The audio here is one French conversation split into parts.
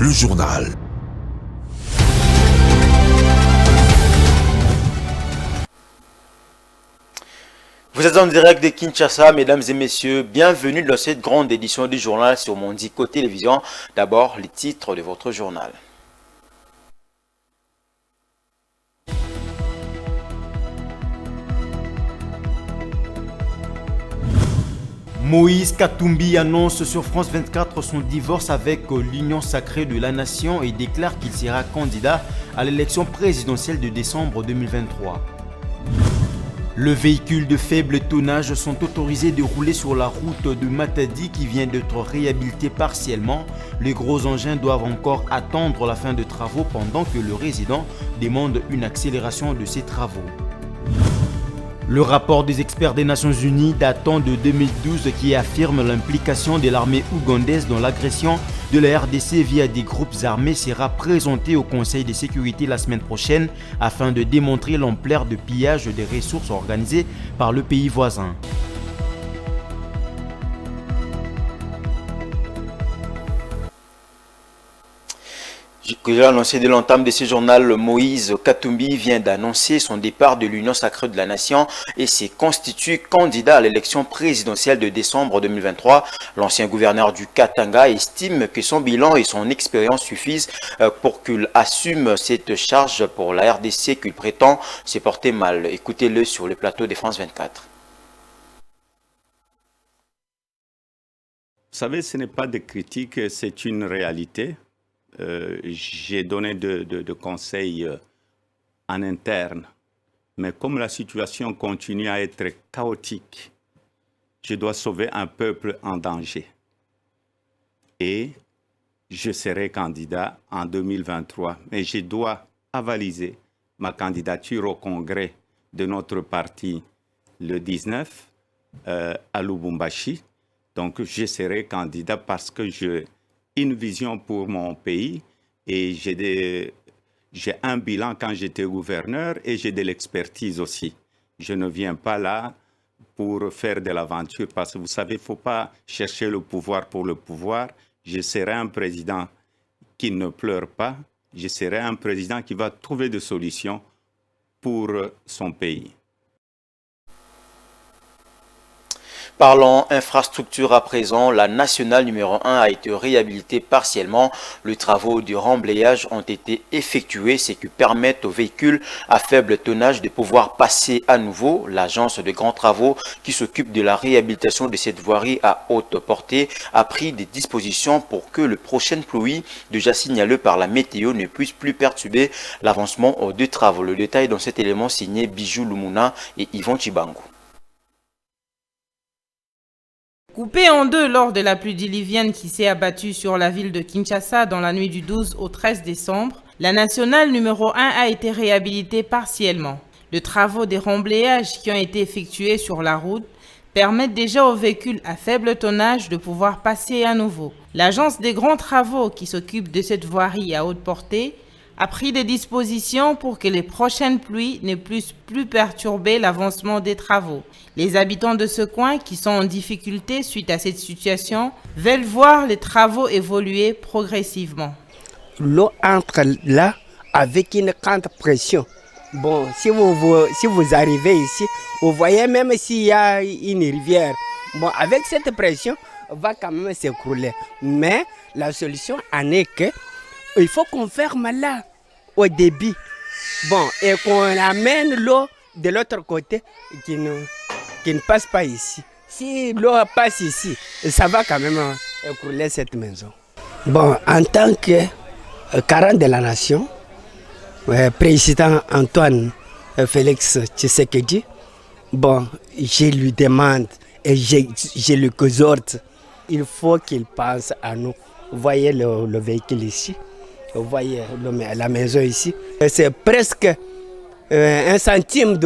le journal. Vous êtes en direct de Kinshasa, mesdames et messieurs. Bienvenue dans cette grande édition du journal sur Mondico Télévision. D'abord, les titres de votre journal. Moïse Katumbi annonce sur France 24 son divorce avec l'Union sacrée de la Nation et déclare qu'il sera candidat à l'élection présidentielle de décembre 2023. Les véhicules de faible tonnage sont autorisés de rouler sur la route de Matadi qui vient d'être réhabilitée partiellement. Les gros engins doivent encore attendre la fin des travaux pendant que le résident demande une accélération de ces travaux. Le rapport des experts des Nations Unies datant de 2012 qui affirme l'implication de l'armée ougandaise dans l'agression de la RDC via des groupes armés sera présenté au Conseil de sécurité la semaine prochaine afin de démontrer l'ampleur de pillage des ressources organisées par le pays voisin. Que j'ai annoncé dès l'entame de ce journal, Moïse Katumbi vient d'annoncer son départ de l'Union sacrée de la Nation et s'est constitué candidat à l'élection présidentielle de décembre 2023. L'ancien gouverneur du Katanga estime que son bilan et son expérience suffisent pour qu'il assume cette charge pour la RDC qu'il prétend se porter mal. Écoutez-le sur le plateau de France 24. Vous savez, ce n'est pas des critiques, c'est une réalité. J'ai donné de conseils en interne, mais comme la situation continue à être chaotique, je dois sauver un peuple en danger. Et je serai candidat en 2023, mais je dois avaliser ma candidature au congrès de notre parti le 19 à Lubumbashi. Donc je serai candidat parce que j'ai une vision pour mon pays et j'ai un bilan quand j'étais gouverneur et j'ai de l'expertise aussi. Je ne viens pas là pour faire de l'aventure parce que vous savez, il ne faut pas chercher le pouvoir pour le pouvoir. Je serai un président qui ne pleure pas. Je serai un président qui va trouver des solutions pour son pays. Parlons infrastructure à présent, la nationale numéro 1 a été réhabilitée partiellement. Les travaux de remblayage ont été effectués, ce qui permet aux véhicules à faible tonnage de pouvoir passer à nouveau. L'agence de grands travaux qui s'occupe de la réhabilitation de cette voirie à haute portée a pris des dispositions pour que le prochain pluie, déjà signalé par la météo, ne puisse plus perturber l'avancement des travaux. Le détail dans cet élément signé Bijou Lumuna et Yvon Chibango. Coupé en deux lors de la pluie diluvienne qui s'est abattue sur la ville de Kinshasa dans la nuit du 12 au 13 décembre, la nationale numéro 1 a été réhabilitée partiellement. Les travaux de remblayage qui ont été effectués sur la route permettent déjà aux véhicules à faible tonnage de pouvoir passer à nouveau. L'agence des grands travaux qui s'occupe de cette voirie à haute portée a pris des dispositions pour que les prochaines pluies ne puissent plus perturber l'avancement des travaux. Les habitants de ce coin qui sont en difficulté suite à cette situation veulent voir les travaux évoluer progressivement. L'eau entre là avec une grande pression. Bon, si vous arrivez ici, vous voyez même s'il y a une rivière. Bon, avec cette pression, on va quand même s'écrouler. Mais la solution en est que il faut qu'on ferme là au débit. Bon, et qu'on amène l'eau de l'autre côté qui ne passe pas ici. Si l'eau passe ici, ça va quand même écrouler cette maison. Bon, en tant que garant de la nation, président Antoine Félix Tshisekedi, bon, je lui demande et je lui exhorte, il faut qu'il pense à nous. Vous voyez le véhicule ici, vous voyez la maison ici, c'est presque 1 centime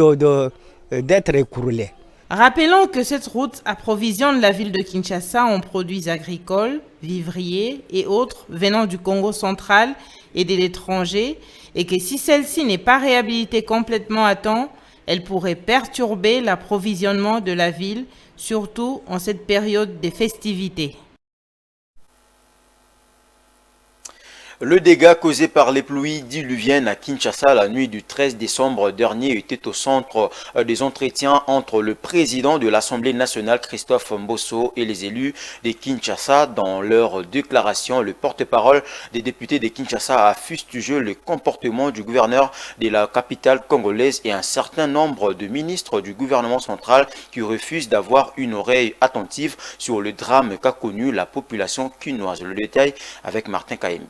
d'être écroulé. Rappelons que cette route approvisionne la ville de Kinshasa en produits agricoles, vivriers et autres venant du Congo central et de l'étranger, et que si celle-ci n'est pas réhabilitée complètement à temps, elle pourrait perturber l'approvisionnement de la ville, surtout en cette période des festivités. Le dégât causé par les pluies diluviennes à Kinshasa la nuit du 13 décembre dernier était au centre des entretiens entre le président de l'Assemblée nationale Christophe Mbosso et les élus de Kinshasa. Dans leur déclaration, le porte-parole des députés de Kinshasa a fustigé le comportement du gouverneur de la capitale congolaise et un certain nombre de ministres du gouvernement central qui refusent d'avoir une oreille attentive sur le drame qu'a connu la population quinoise. Le détail avec Martin Kayembe.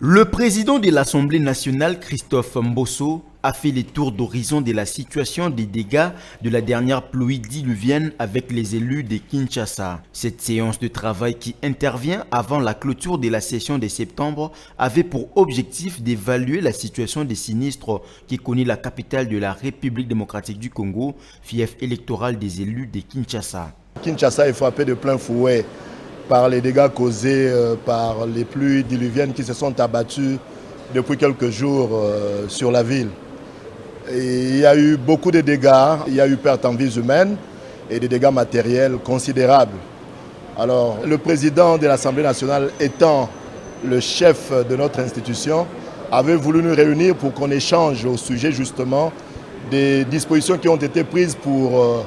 Le président de l'Assemblée nationale, Christophe Mbosso, a fait les tours d'horizon de la situation des dégâts de la dernière pluie diluvienne avec les élus de Kinshasa. Cette séance de travail qui intervient avant la clôture de la session de septembre avait pour objectif d'évaluer la situation des sinistres qui connaît la capitale de la République démocratique du Congo, fief électoral des élus de Kinshasa. Kinshasa est frappé de plein fouet par les dégâts causés par les pluies diluviennes qui se sont abattues depuis quelques jours sur la ville. Et il y a eu beaucoup de dégâts, il y a eu perte en vies humaines et des dégâts matériels considérables. Alors, le président de l'Assemblée nationale étant le chef de notre institution, avait voulu nous réunir pour qu'on échange au sujet justement des dispositions qui ont été prises pour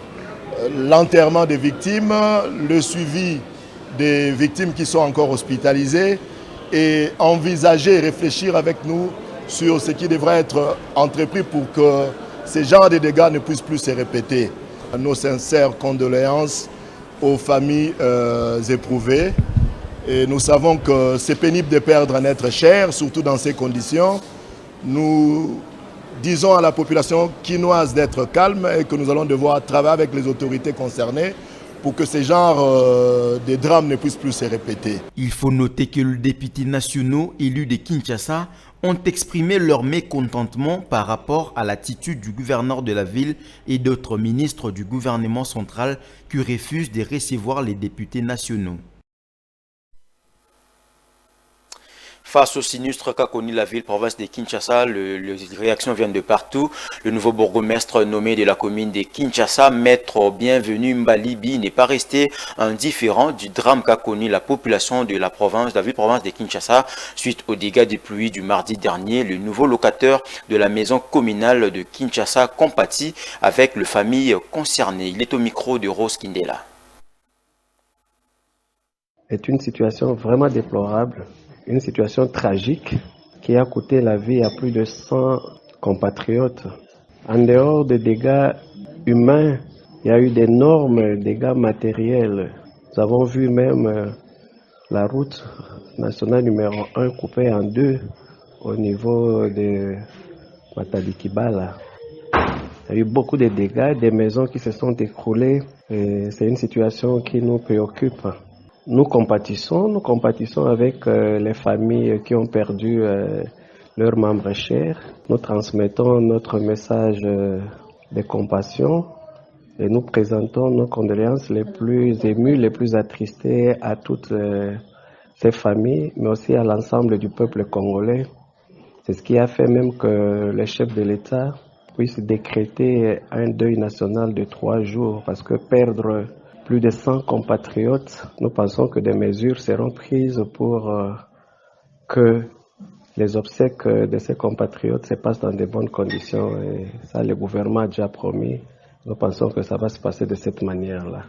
l'enterrement des victimes, le suivi des victimes qui sont encore hospitalisées et envisager et réfléchir avec nous sur ce qui devrait être entrepris pour que ces genres de dégâts ne puissent plus se répéter. Nos sincères condoléances aux familles éprouvées. Et nous savons que c'est pénible de perdre un être cher, surtout dans ces conditions. Nous disons à la population quinoise d'être calme et que nous allons devoir travailler avec les autorités concernées pour que ces genres de drames ne puissent plus se répéter. Il faut noter que les députés nationaux élus de Kinshasa ont exprimé leur mécontentement par rapport à l'attitude du gouverneur de la ville et d'autres ministres du gouvernement central qui refusent de recevoir les députés nationaux. Face au sinistre qu'a connu la ville-province de Kinshasa, les réactions viennent de partout. Le nouveau bourgmestre nommé de la commune de Kinshasa, Maître Bienvenu Mbalibi, n'est pas resté indifférent du drame qu'a connu la population de la ville-province de Kinshasa suite aux dégâts des pluies du mardi dernier. Le nouveau locataire de la maison communale de Kinshasa compatit avec les familles concernées. Il est au micro de Rose Kindela. C'est une situation vraiment déplorable. Une situation tragique qui a coûté la vie à plus de 100 compatriotes. En dehors des dégâts humains, il y a eu d'énormes dégâts matériels. Nous avons vu même la route nationale numéro 1 coupée en deux au niveau de Matadi-Kibala. Il y a eu beaucoup de dégâts, des maisons qui se sont écroulées. C'est une situation qui nous préoccupe. Nous compatissons avec les familles qui ont perdu leurs membres chers. Nous transmettons notre message de compassion et nous présentons nos condoléances les plus émues, les plus attristées à toutes ces familles, mais aussi à l'ensemble du peuple congolais. C'est ce qui a fait même que le chef de l'État puisse décréter un deuil national de 3 jours, parce que perdre plus de 100 compatriotes, nous pensons que des mesures seront prises pour que les obsèques de ces compatriotes se passent dans de bonnes conditions. Et ça, le gouvernement a déjà promis. Nous pensons que ça va se passer de cette manière-là.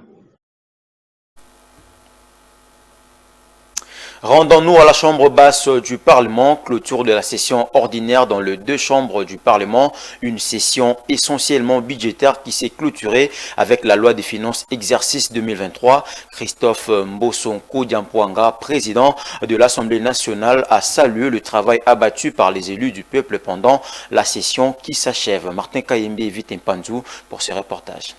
Rendons-nous à la chambre basse du Parlement, clôture de la session ordinaire dans les 2 chambres du Parlement, une session essentiellement budgétaire qui s'est clôturée avec la loi des finances exercice 2023. Christophe Mbosonko Diampoanga, président de l'Assemblée nationale, a salué le travail abattu par les élus du peuple pendant la session qui s'achève. Martin Kayembe et Vite Mpanzou pour ce reportage.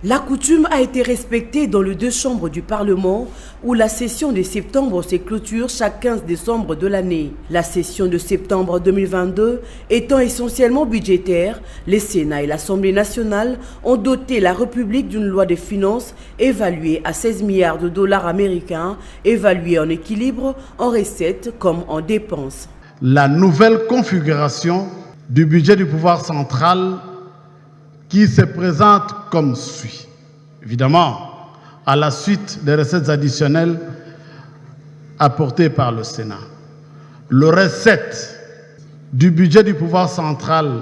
La coutume a été respectée dans les 2 chambres du Parlement où la session de septembre se clôture chaque 15 décembre de l'année. La session de septembre 2022 étant essentiellement budgétaire, le Sénat et l'Assemblée nationale ont doté la République d'une loi de finances évaluée à 16 milliards de dollars américains, évaluée en équilibre, en recettes comme en dépenses. La nouvelle configuration du budget du pouvoir central qui se présente comme suit. évidemment, à la suite des recettes additionnelles apportées par le Sénat. Le recette du budget du pouvoir central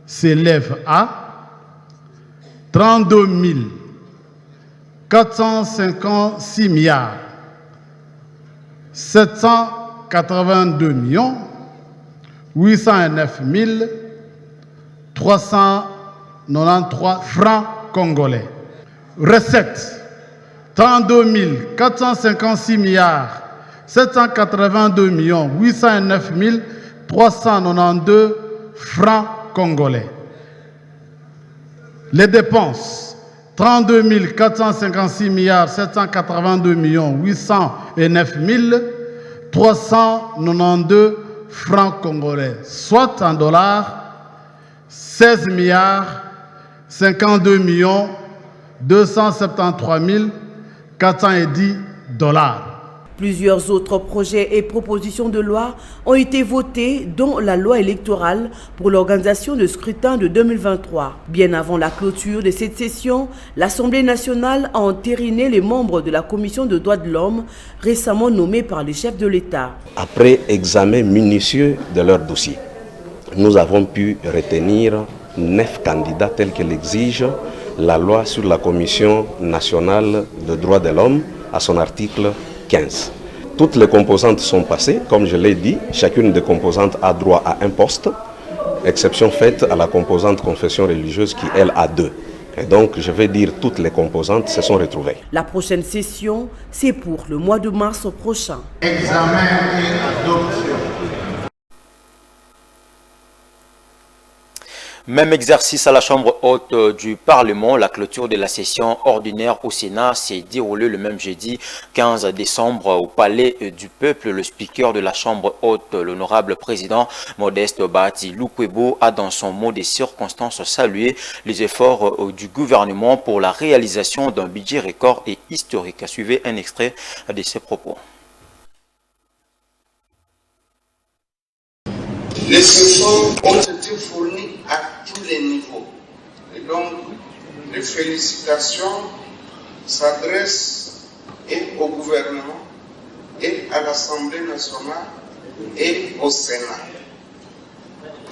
s'élève à 32 456 milliards 782 millions 809 393 francs congolais. Recette 32 456 milliards 782 millions 809 392 francs congolais. Les dépenses 32 456 milliards 782 millions 809 392 francs congolais, soit en dollars 16 milliards 52 millions 273 410 dollars. Plusieurs autres projets et propositions de loi ont été votés, dont la loi électorale pour l'organisation de scrutin de 2023. Bien avant la clôture de cette session, l'Assemblée nationale a entériné les membres de la Commission des droits de l'homme récemment nommés par les chefs de l'État. Après examen minutieux de leur dossier, nous avons pu retenir 9 candidats tels que l'exige la loi sur la Commission nationale des droits de l'homme à son article 15. Toutes les composantes sont passées, comme je l'ai dit, chacune des composantes a droit à un poste, exception faite à la composante confession religieuse qui, elle, a 2. Et donc, je vais dire toutes les composantes se sont retrouvées. La prochaine session, c'est pour le mois de mars prochain. Examen et adoption. Même exercice à la Chambre haute du Parlement. La clôture de la session ordinaire au Sénat s'est déroulée le même jeudi 15 décembre au Palais du Peuple. Le speaker de la Chambre haute, l'honorable président Modeste Bahati Lukwebo, a dans son mot des circonstances salué les efforts du gouvernement pour la réalisation d'un budget record et historique. Suivez un extrait de ses propos. Les efforts ont été fournis à tous les niveaux. Et donc, les félicitations s'adressent et au gouvernement, et à l'Assemblée nationale, et au Sénat.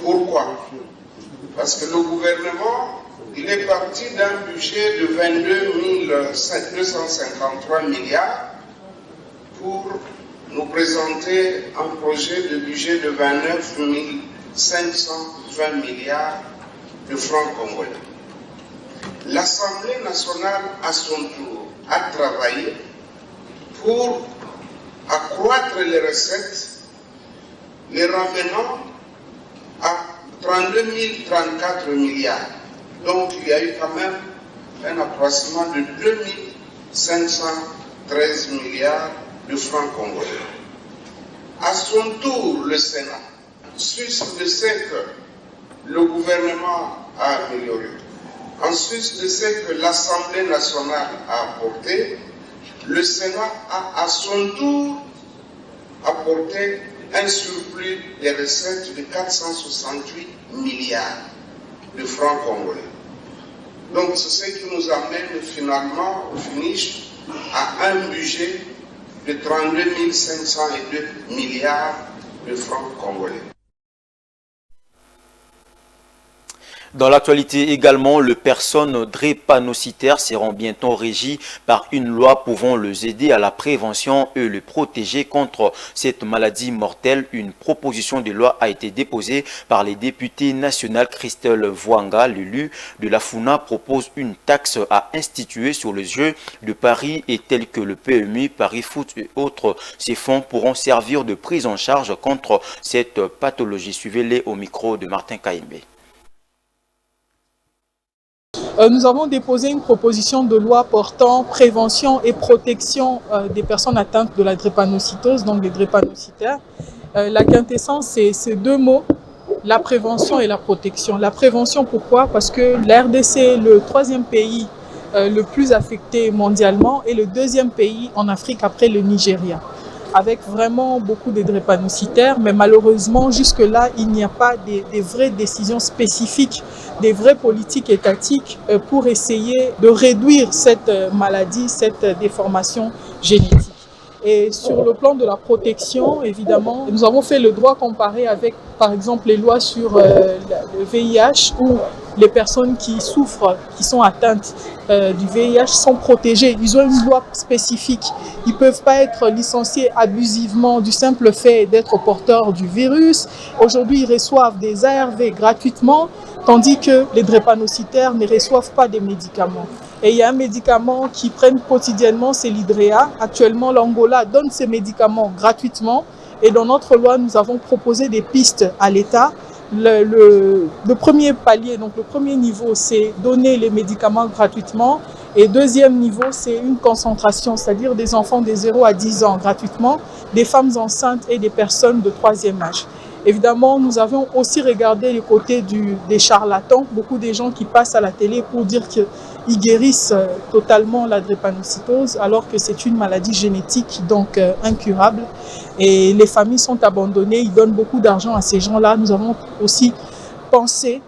Pourquoi? Parce que le gouvernement, il est parti d'un budget de 22 253 milliards pour nous présenter un projet de budget de 29 520 milliards de francs congolais. L'Assemblée nationale, à son tour, a travaillé pour accroître les recettes, les ramenant à 32 034 milliards. Donc il y a eu quand même un accroissement de 2 513 milliards de francs congolais. À son tour, le Sénat, sur de ce que le gouvernement a amélioré, ensuite de ce que l'Assemblée nationale a apporté, le Sénat a à son tour apporté un surplus des recettes de 468 milliards de francs congolais. Donc c'est ce qui nous amène finalement au finish à un budget de 32 502 milliards de francs congolais. Dans l'actualité également, les personnes drépanocytaires seront bientôt régies par une loi pouvant les aider à la prévention et les protéger contre cette maladie mortelle. Une proposition de loi a été déposée par les députés nationaux. Christelle Vouanga, l'élu de la FUNA, propose une taxe à instituer sur les jeux de paris et tels que le PMU, Paris Foot et autres. Ces fonds pourront servir de prise en charge contre cette pathologie. Suivez-les au micro de Martin Kaimbe. Nous avons déposé une proposition de loi portant prévention et protection des personnes atteintes de la drépanocytose, donc des drépanocytaires. La quintessence, c'est ces deux mots, la prévention et la protection. La prévention, pourquoi? Parce que la RDC est le 3e pays le plus affecté mondialement et le 2e pays en Afrique après le Nigeria. avec vraiment beaucoup de drépanocytaires, mais malheureusement, jusque-là, il n'y a pas des vraies décisions spécifiques, des vraies politiques étatiques pour essayer de réduire cette maladie, cette déformation génétique. Et sur le plan de la protection, évidemment, nous avons fait le droit comparé avec, par exemple, les lois sur le VIH, où les personnes qui souffrent, qui sont atteintes du VIH sont protégées. Ils ont une loi spécifique. Ils ne peuvent pas être licenciés abusivement du simple fait d'être porteurs du virus. Aujourd'hui, ils reçoivent des ARV gratuitement, tandis que les drépanocytaires ne reçoivent pas des médicaments. Et il y a un médicament qu'ils prennent quotidiennement, c'est l'Hydrea. Actuellement, l'Angola donne ces médicaments gratuitement. Et dans notre loi, nous avons proposé des pistes à l'État. Le premier palier, donc le premier niveau, c'est donner les médicaments gratuitement. Et deuxième niveau, c'est une concentration, c'est-à-dire des enfants de 0 à 10 ans gratuitement, des femmes enceintes et des personnes de 3e âge. Évidemment, nous avons aussi regardé le côté des charlatans, beaucoup de gens qui passent à la télé pour dire qu'ils guérissent totalement la drépanocytose, alors que c'est une maladie génétique, donc incurable. Et les familles sont abandonnées, ils donnent beaucoup d'argent à ces gens-là. Nous avons aussi pensé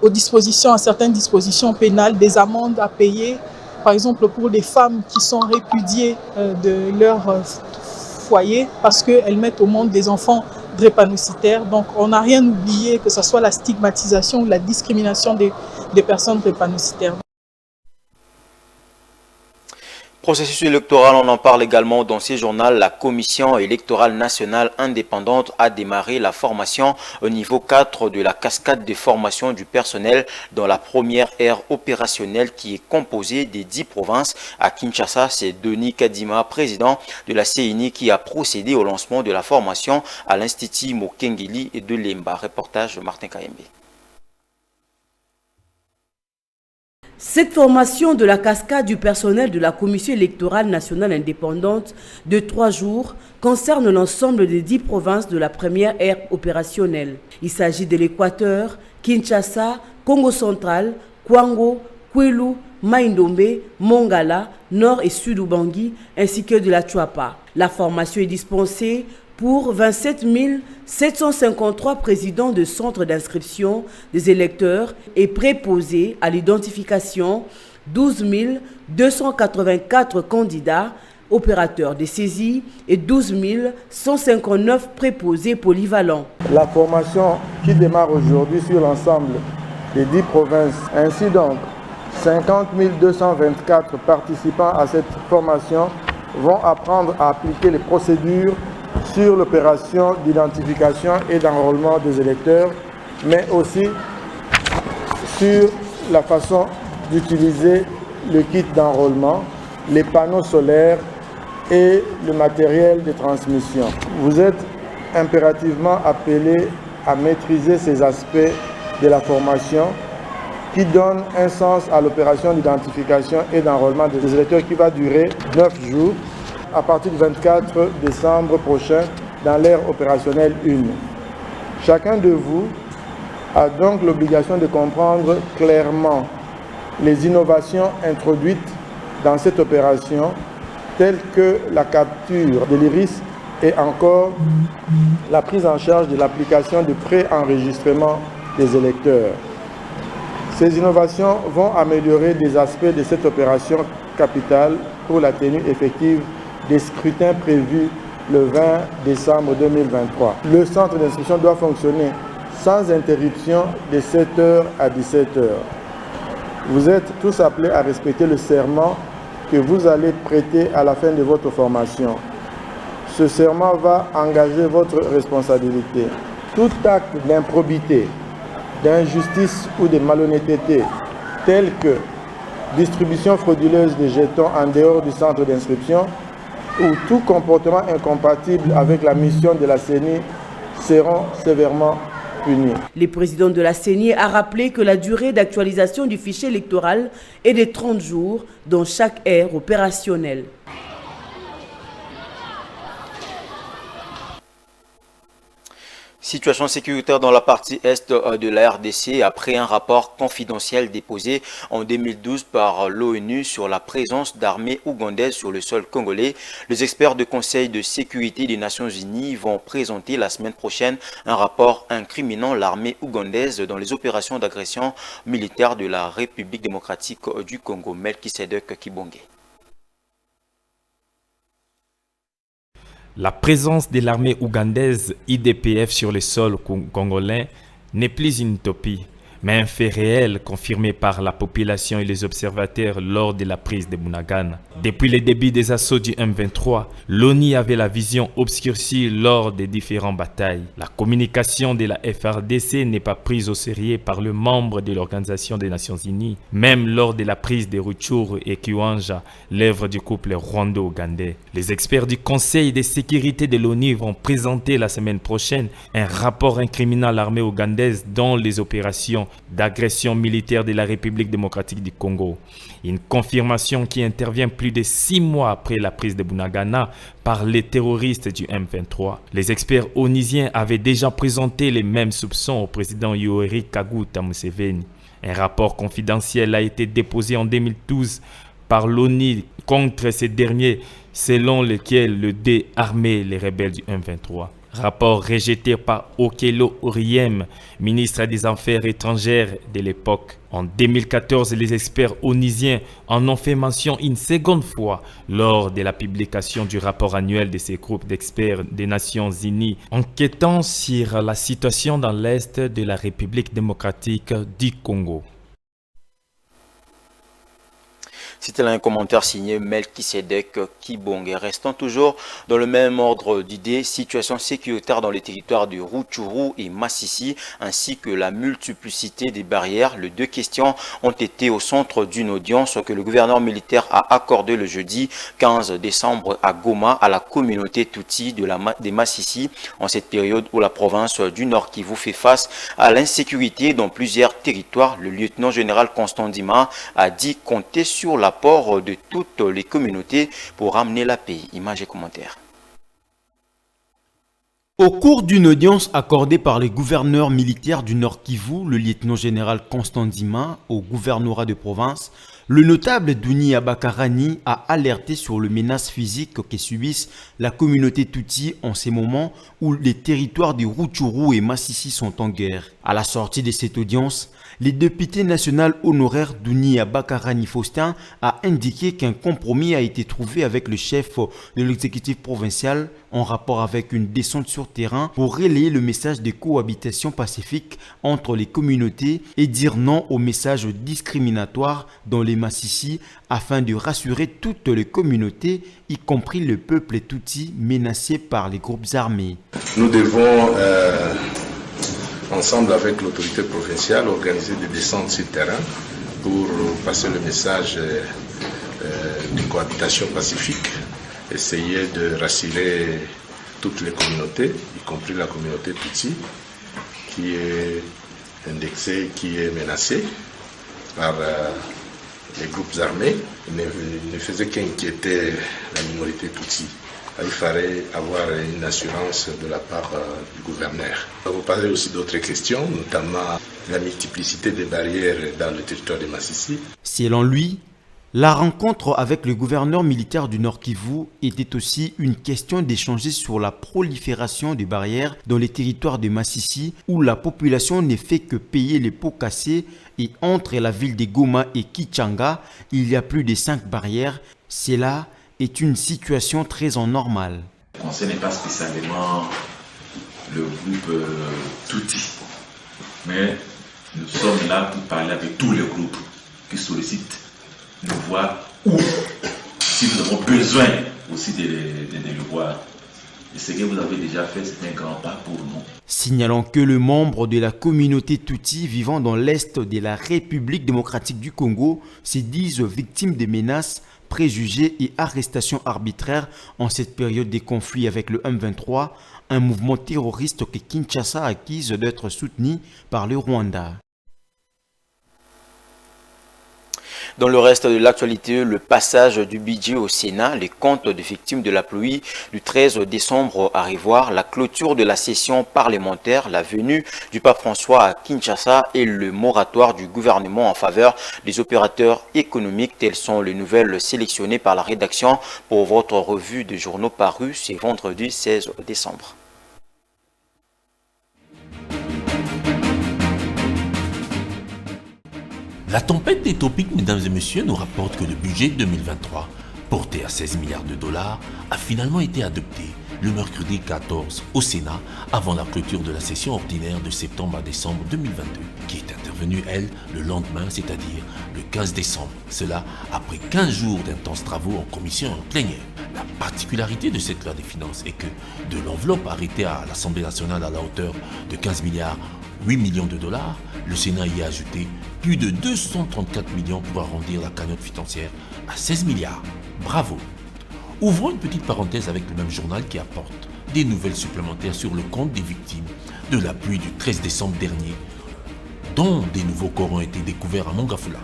aux dispositions, à certaines dispositions pénales, des amendes à payer, par exemple pour des femmes qui sont répudiées de leur foyer parce qu'elles mettent au monde des enfants drépanocytaires. Donc on n'a rien oublié, que ce soit la stigmatisation ou la discrimination des personnes drépanocytaires. Processus électoral, on en parle également dans ce journal. La Commission électorale nationale indépendante a démarré la formation au niveau 4 de la cascade de formation du personnel dans la première ère opérationnelle qui est composée des 10 provinces. À Kinshasa, c'est Denis Kadima, président de la CENI, qui a procédé au lancement de la formation à l'Institut Mokengeli et de Lemba. Reportage de Martin Kayembe. Cette formation de la cascade du personnel de la Commission électorale nationale indépendante de 3 jours concerne l'ensemble des 10 provinces de la première ère opérationnelle. Il s'agit de l'Équateur, Kinshasa, Congo central, Kwango, Kwilu, Maindombe, Mongala, Nord et Sud Ubangi, ainsi que de la Chuapa. La formation est dispensée pour 27 753 présidents de centres d'inscription des électeurs et préposés à l'identification, 12 284 candidats, opérateurs de saisie et 12 159 préposés polyvalents. La formation qui démarre aujourd'hui sur l'ensemble des 10 provinces, ainsi donc 50 224 participants à cette formation vont apprendre à appliquer les procédures sur l'opération d'identification et d'enrôlement des électeurs, mais aussi sur la façon d'utiliser le kit d'enrôlement, les panneaux solaires et le matériel de transmission. Vous êtes impérativement appelés à maîtriser ces aspects de la formation qui donnent un sens à l'opération d'identification et d'enrôlement des électeurs qui va durer 9 jours. À partir du 24 décembre prochain dans l'ère opérationnelle 1. Chacun de vous a donc l'obligation de comprendre clairement les innovations introduites dans cette opération, telles que la capture de l'iris et encore la prise en charge de l'application de pré-enregistrement des électeurs. Ces innovations vont améliorer des aspects de cette opération capitale pour la tenue effective des scrutins prévus le 20 décembre 2023. Le centre d'inscription doit fonctionner sans interruption de 7h à 17h. Vous êtes tous appelés à respecter le serment que vous allez prêter à la fin de votre formation. Ce serment va engager votre responsabilité. Tout acte d'improbité, d'injustice ou de malhonnêteté, tel que distribution frauduleuse des jetons en dehors du centre d'inscription, ou tout comportement incompatible avec la mission de la CENI seront sévèrement punis. Le président de la CENI a rappelé que la durée d'actualisation du fichier électoral est de 30 jours dans chaque ère opérationnelle. Situation sécuritaire dans la partie est de la RDC après un rapport confidentiel déposé en 2012 par l'ONU sur la présence d'armées ougandaises sur le sol congolais. Les experts du Conseil de sécurité des Nations Unies vont présenter la semaine prochaine un rapport incriminant l'armée ougandaise dans les opérations d'agression militaire de la République démocratique du Congo. Melkisedek Kibonge. La présence de l'armée ougandaise IDPF sur le sol congolais n'est plus une utopie, mais un fait réel confirmé par la population et les observateurs lors de la prise de Bunagana. Depuis le début des assauts du M23, l'ONU avait la vision obscurcie lors des différentes batailles. La communication de la FARDC n'est pas prise au sérieux par le membre de l'Organisation des Nations Unies, même lors de la prise de Rutshuru et Kiwanja, l'œuvre du couple rwando-ougandais. Les experts du Conseil de sécurité de l'ONU vont présenter la semaine prochaine un rapport incriminant l'armée ougandaise dans les opérations d'agression militaire de la République démocratique du Congo. Une confirmation qui intervient plus de 6 mois après la prise de Bunagana par les terroristes du M23. Les experts onusiens avaient déjà présenté les mêmes soupçons au président Yoweri Kaguta Museveni. Un rapport confidentiel a été déposé en 2012 par l'ONU contre ces derniers, selon lequel le dé armait les rebelles du M23. Rapport rejeté par Okello Oryem, ministre des Affaires étrangères de l'époque. En 2014, les experts onusiens en ont fait mention une seconde fois lors de la publication du rapport annuel de ces groupes d'experts des Nations Unies enquêtant sur la situation dans l'Est de la République démocratique du Congo. C'était là un commentaire signé Melkisedek Kibonge. Restant toujours dans le même ordre d'idées, situation sécuritaire dans les territoires de Rutshuru et Masisi, ainsi que la multiplicité des barrières. Les deux questions ont été au centre d'une audience que le gouverneur militaire a accordée le jeudi 15 décembre à Goma à la communauté Tutsi des Masisi, en cette période où la province du Nord Kivu fait face à l'insécurité dans plusieurs territoires. Le lieutenant-général Constant Ndima a dit compter sur l'apport de toutes les communautés pour ramener la paix. Images et commentaires. Au cours d'une audience accordée par le gouverneur militaire du Nord Kivu, le lieutenant-général Constant Ndima, au gouvernorat de province, le notable Duni Abakarani a alerté sur les menaces physiques que subissent la communauté Tutsi en ces moments où les territoires de Rutshuru et Masisi sont en guerre. À la sortie de cette audience, le député national honoraire Duni Abakarani Faustin a indiqué qu'un compromis a été trouvé avec le chef de l'exécutif provincial en rapport avec une descente sur terrain pour relayer le message de cohabitation pacifique entre les communautés et dire non aux messages discriminatoires dans les Masisi afin de rassurer toutes les communautés, y compris le peuple Tutsi menacé par les groupes armés. Nous devons ensemble avec l'autorité provinciale, organiser des descentes sur terrain pour passer le message de cohabitation pacifique, essayer de rassurer toutes les communautés, y compris la communauté Tutsi, qui est indexée, qui est menacée par les groupes armés. Il ne faisait qu'inquiéter la minorité Tutsi. Il fallait avoir une assurance de la part du gouverneur. Vous parlez aussi d'autres questions, notamment la multiplicité des barrières dans le territoire de Masisi. Selon lui, la rencontre avec le gouverneur militaire du Nord Kivu était aussi une question d'échanger sur la prolifération des barrières dans les territoires de Masisi où la population ne fait que payer les pots cassés et entre la ville de Goma et Kichanga, il y a plus de 5 barrières. Cela est une situation très anormale. Le conseil n'est pas spécialement le groupe Tutsi, mais nous sommes là pour parler avec tous les groupes qui sollicitent de voir où, si nous avons besoin aussi de le voir. Et ce que vous avez déjà fait, c'est un grand pas pour nous. Signalons que les membres de la communauté Tutsi vivant dans l'est de la République démocratique du Congo se disent victimes de menaces, préjugés et arrestations arbitraires en cette période de conflit avec le M23, un mouvement terroriste que Kinshasa accuse d'être soutenu par le Rwanda. Dans le reste de l'actualité, le passage du budget au Sénat, les comptes des victimes de la pluie du 13 décembre à revoir, la clôture de la session parlementaire, la venue du pape François à Kinshasa et le moratoire du gouvernement en faveur des opérateurs économiques. Telles sont les nouvelles sélectionnées par la rédaction pour votre revue de journaux parue ce vendredi 16 décembre. La tempête des tropiques, mesdames et messieurs, nous rapporte que le budget 2023, porté à 16 milliards de dollars, a finalement été adopté le mercredi 14 au Sénat avant la clôture de la session ordinaire de septembre à décembre 2022, qui est intervenue, elle, le lendemain, c'est-à-dire le 15 décembre. Cela après 15 jours d'intenses travaux en commission et en plénière. La particularité de cette loi des finances est que de l'enveloppe arrêtée à l'Assemblée nationale à la hauteur de 15 milliards 8 millions de dollars, le Sénat y a ajouté plus de 234 millions pour arrondir la cagnotte financière à 16 milliards. Bravo! Ouvrons une petite parenthèse avec le même journal qui apporte des nouvelles supplémentaires sur le compte des victimes de la pluie du 13 décembre dernier, dont des nouveaux corps ont été découverts à Mongafula.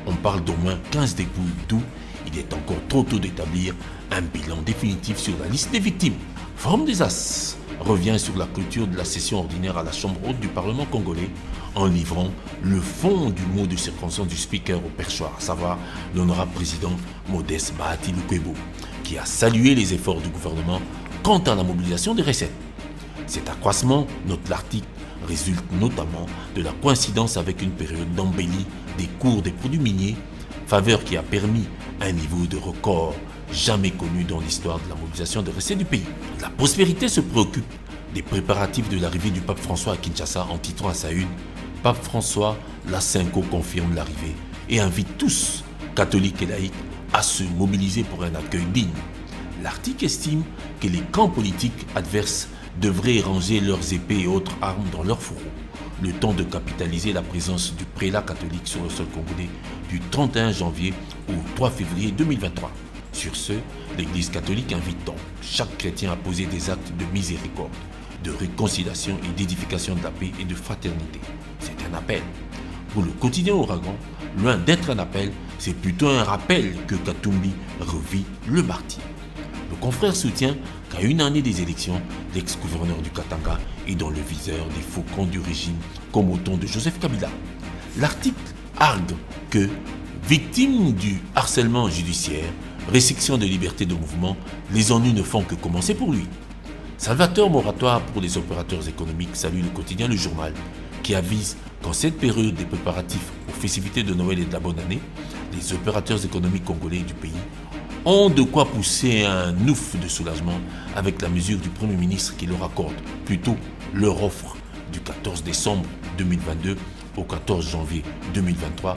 On parle d'au moins 15 dépouilles, d'où il est encore trop tôt d'établir un bilan définitif sur la liste des victimes. Forum des As revient sur la clôture de la session ordinaire à la Chambre haute du Parlement congolais en livrant le fond du mot de circonstance du speaker au perchoir, à savoir l'honorable président Modeste Bahati Lukwebo, qui a salué les efforts du gouvernement quant à la mobilisation des recettes. Cet accroissement, note l'article, résulte notamment de la coïncidence avec une période d'embellie des cours des produits miniers, faveur qui a permis un niveau de record jamais connu dans l'histoire de la mobilisation des recettes du pays. La prospérité se préoccupe des préparatifs de l'arrivée du pape François à Kinshasa en titrant à sa une « Pape François, la Cinco confirme l'arrivée et invite tous, catholiques et laïcs, à se mobiliser pour un accueil digne ». L'article estime que les camps politiques adverses devraient ranger leurs épées et autres armes dans leurs fourreaux, le temps de capitaliser la présence du prélat catholique sur le sol congolais du 31 janvier au 3 février 2023. Sur ce, l'Église catholique invite donc chaque chrétien à poser des actes de miséricorde, de réconciliation et d'édification de la paix et de fraternité. C'est un appel. Pour le quotidien Ouragan, loin d'être un appel, c'est plutôt un rappel que Katumbi revit le martyr. Le confrère soutient qu'à une année des élections, l'ex-gouverneur du Katanga est dans le viseur des faucons du régime, comme au temps de Joseph Kabila. L'article argue que, victime du harcèlement judiciaire, restriction de liberté de mouvement, les ennuis ne font que commencer pour lui. Salvatore Moratoire pour les opérateurs économiques salue le quotidien Le Journal, qui avise qu'en cette période des préparatifs aux festivités de Noël et de la bonne année, les opérateurs économiques congolais du pays ont de quoi pousser un ouf de soulagement avec la mesure du Premier ministre qui leur accorde plutôt leur offre du 14 décembre 2022 au 14 janvier 2023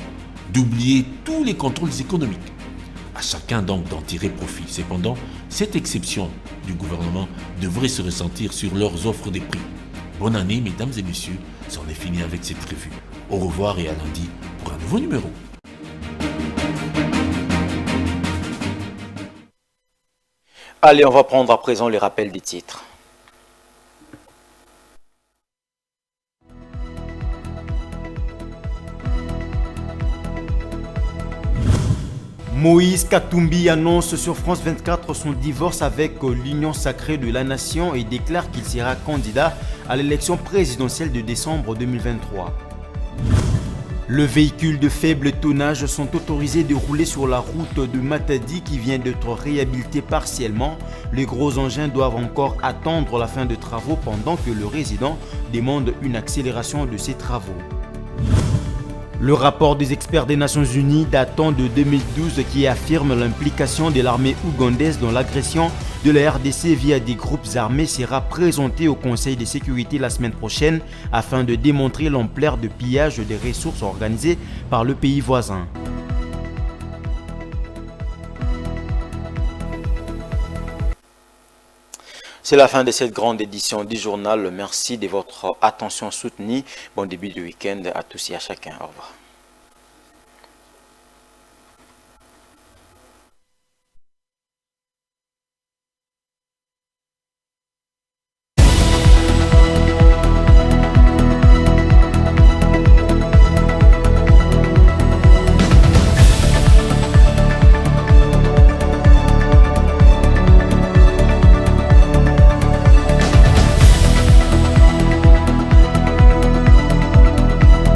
d'oublier tous les contrôles économiques. À chacun donc d'en tirer profit. Cependant, cette exception du gouvernement devrait se ressentir sur leurs offres des prix. Bonne année, mesdames et messieurs, c'en est fini avec cette revue. Au revoir et à lundi pour un nouveau numéro. Allez, on va prendre à présent les rappels des titres. Moïse Katumbi annonce sur France 24 son divorce avec l'Union sacrée de la nation et déclare qu'il sera candidat à l'élection présidentielle de décembre 2023. Les véhicules de faible tonnage sont autorisés de rouler sur la route de Matadi qui vient d'être réhabilitée partiellement. Les gros engins doivent encore attendre la fin des travaux pendant que le résident demande une accélération de ces travaux. Le rapport des experts des Nations Unies datant de 2012 qui affirme l'implication de l'armée ougandaise dans l'agression de la RDC via des groupes armés sera présenté au Conseil de sécurité la semaine prochaine afin de démontrer l'ampleur de pillage des ressources organisées par le pays voisin. C'est la fin de cette grande édition du journal. Merci de votre attention soutenue. Bon début de week-end à tous et à chacun. Au revoir.